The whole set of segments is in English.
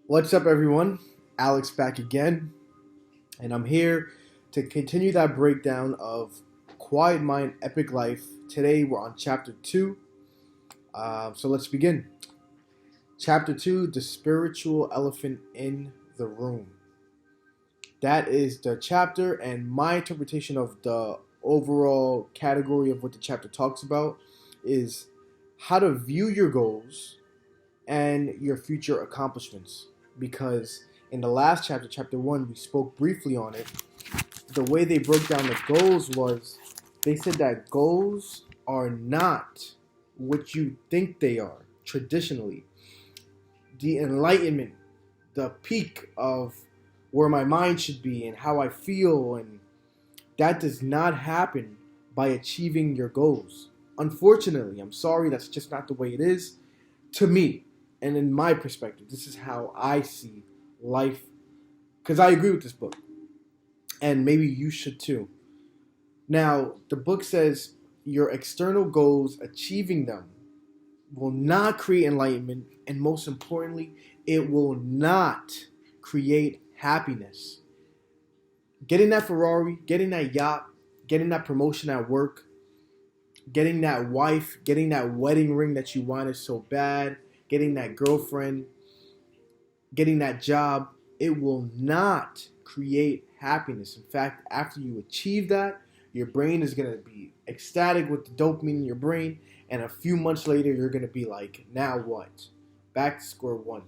What's up, everyone? Alex back again, and I'm here to continue that breakdown of Quiet Mind, Epic Life. Today, we're on chapter 2. So let's begin. Chapter 2, The Spiritual Elephant in the Room. That is the chapter, and my interpretation of the overall category of what the chapter talks about is how to view your goals and your future accomplishments. Because in the last chapter, chapter 1, we spoke briefly on it. The way they broke down the goals was they said that goals are not what you think they are traditionally. The enlightenment, the peak of where my mind should be and how I feel, and that does not happen by achieving your goals. Unfortunately, I'm sorry, that's just not the way it is to me. And in my perspective, this is how I see life, because I agree with this book, and maybe you should too. Now, the book says your external goals, achieving them, will not create enlightenment, and most importantly, it will not create happiness. Getting that Ferrari, getting that yacht, getting that promotion at work, getting that wife, getting that wedding ring that you wanted so bad, getting that girlfriend, getting that job, it will not create happiness. In fact, after you achieve that, your brain is going to be ecstatic with the dopamine in your brain, and a few months later, you're going to be like, now what? Back to square one.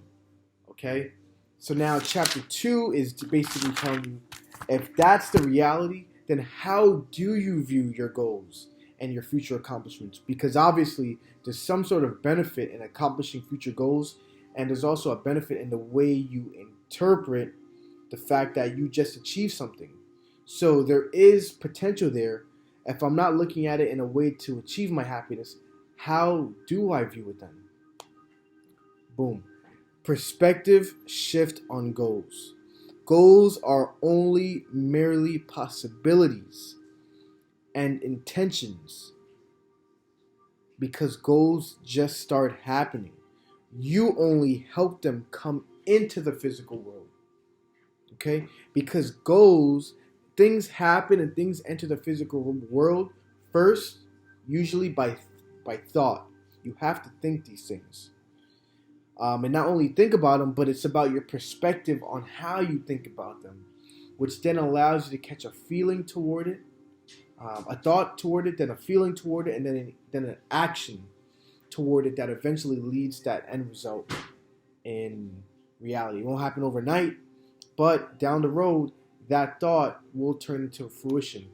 Okay? So now, chapter 2 is basically telling you if that's the reality, then how do you view your goals and your future accomplishments? Because obviously, there's some sort of benefit in accomplishing future goals, and there's also a benefit in the way you interpret the fact that you just achieved something. So there is potential there. If I'm not looking at it in a way to achieve my happiness, how do I view it then? Boom. Perspective shift on goals. Goals are only merely possibilities and intentions because goals just start happening. You only help them come into the physical world. Okay? Because goals, things happen and things enter the physical world first, usually by thought. You have to think these things. And not only think about them, but it's about your perspective on how you think about them, which then allows you to catch a feeling toward it, a thought toward it, then a feeling toward it, and then an action toward it that eventually leads to that end result in reality. It won't happen overnight, but down the road, that thought will turn into fruition.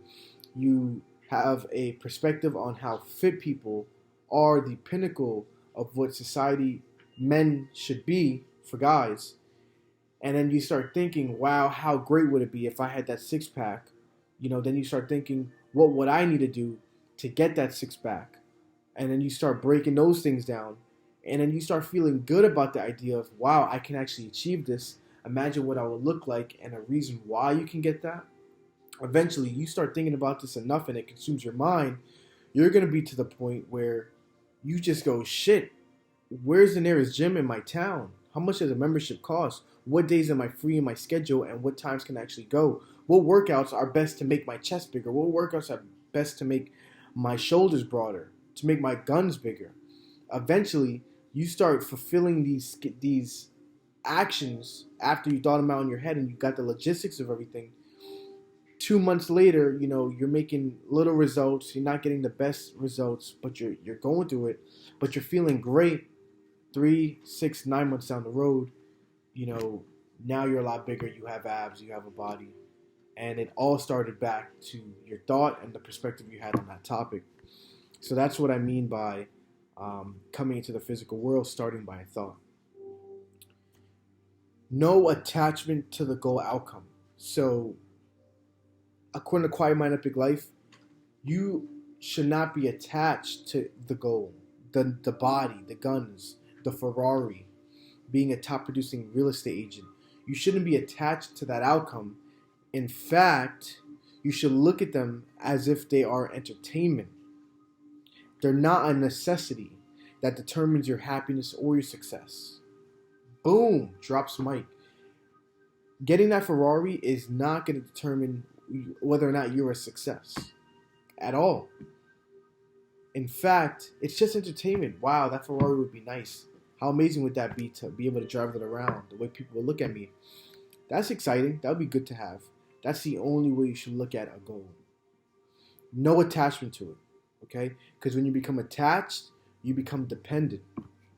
You have a perspective on how fit people are the pinnacle of what society men should be for guys. And then you start thinking, wow, how great would it be if I had that six pack? Then you start thinking, what would I need to do to get that six pack? And then you start breaking those things down. And then you start feeling good about the idea of, wow, I can actually achieve this. Imagine what I would look like and a reason why you can get that. Eventually, you start thinking about this enough and it consumes your mind. You're going to be to the point where you just go, shit, where's the nearest gym in my town? How much does a membership cost? What days am I free in my schedule and what times can I actually go? What workouts are best to make my chest bigger? What workouts are best to make my shoulders broader, to make my guns bigger? Eventually, you start fulfilling these actions after you thought them out in your head and you got the logistics of everything. 2 months later, you're making little results. You're not getting the best results, but you're going through it. But you're feeling great. 3, 6, 9 months down the road, now you're a lot bigger. You have abs. You have a body, and it all started back to your thought and the perspective you had on that topic. So that's what I mean by coming into the physical world, starting by a thought. No attachment to the goal outcome. So, according to Quiet Mind Epic Life, you should not be attached to the goal, the body, the guns, the Ferrari, being a top producing real estate agent. You shouldn't be attached to that outcome. In fact, you should look at them as if they are entertainment. They're not a necessity that determines your happiness or your success. Boom, drops mic. Getting that Ferrari is not going to determine whether or not you're a success at all. In fact, it's just entertainment. Wow, that Ferrari would be nice. How amazing would that be to be able to drive it around the way people would look at me? That's exciting. That would be good to have. That's the only way you should look at a goal. No attachment to it, okay? Because when you become attached, you become dependent.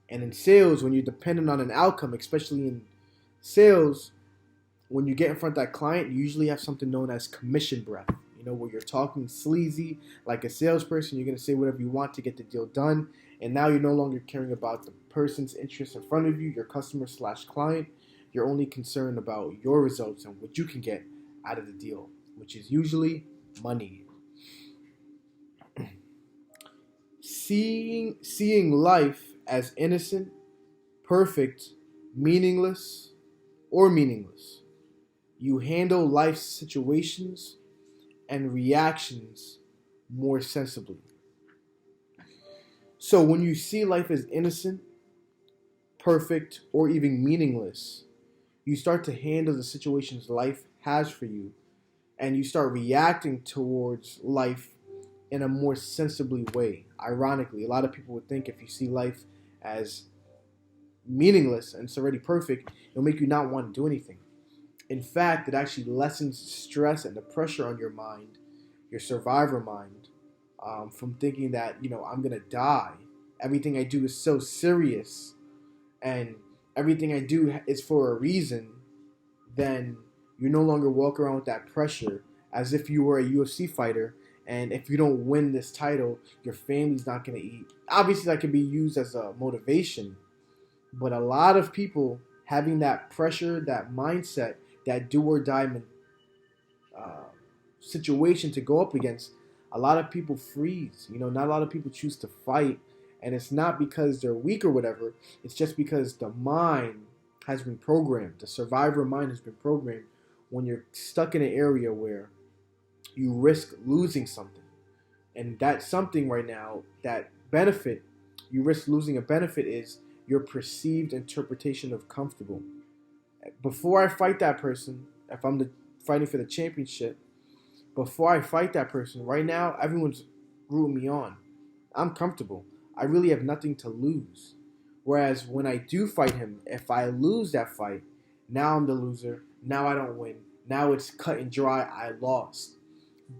And in sales, when you're dependent on an outcome, especially in sales, when you get in front of that client, you usually have something known as commission breath. You know, where you're talking sleazy like a salesperson, you're going to say whatever you want to get the deal done. And now you're no longer caring about the person's interest in front of you, your customer slash client. You're only concerned about your results and what you can get out of the deal, which is usually money. Seeing life as innocent, perfect, meaningless, or meaningless. You handle life's situations and reactions more sensibly. So when you see life as innocent, perfect, or even meaningless, you start to handle the situations life has for you, and you start reacting towards life in a more sensibly way. Ironically, a lot of people would think if you see life as meaningless and it's already perfect, it'll make you not want to do anything. In fact, it actually lessens stress and the pressure on your mind, your survivor mind, from thinking that, I'm going to die. Everything I do is so serious and everything I do is for a reason. Then you no longer walk around with that pressure as if you were a UFC fighter. And if you don't win this title, your family's not going to eat. Obviously, that can be used as a motivation. But a lot of people having that pressure, that mindset, that do or die situation to go up against, a lot of people freeze. Not a lot of people choose to fight. And it's not because they're weak or whatever. It's just because the mind has been programmed. The survivor mind has been programmed when you're stuck in an area where you risk losing something. And that something right now, that benefit, you risk losing a benefit is your perceived interpretation of comfortable. Before I fight that person, if I'm fighting for the championship, before I fight that person, right now, everyone's rooting me on. I'm comfortable. I really have nothing to lose. Whereas when I do fight him, if I lose that fight, now I'm the loser. Now I don't win. Now it's cut and dry. I lost.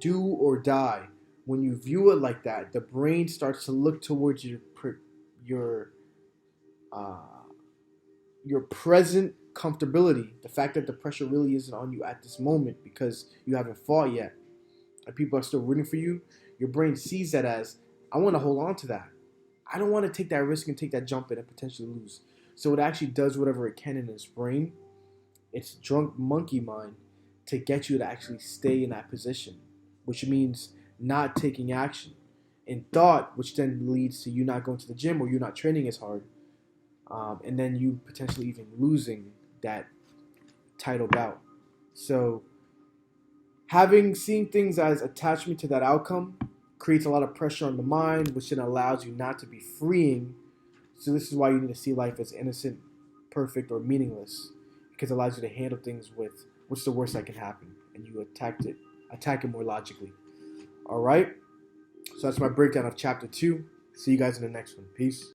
Do or die. When you view it like that, the brain starts to look towards your present comfortability. The fact that the pressure really isn't on you at this moment because you haven't fought yet, and people are still rooting for you. Your brain sees that as, I want to hold on to that. I don't want to take that risk and take that jump and potentially lose. So it actually does whatever it can in its brain, its drunk monkey mind, to get you to actually stay in that position, which means not taking action in thought, which then leads to you not going to the gym or you not training as hard, and then you potentially even losing that title bout. So seeing things as attachment to that outcome creates a lot of pressure on the mind, which then allows you not to be freeing. So this is why you need to see life as innocent, perfect, or meaningless, because it allows you to handle things with what's the worst that can happen, and you attack it more logically. All right. So that's my breakdown of chapter 2. See you guys in the next one. Peace.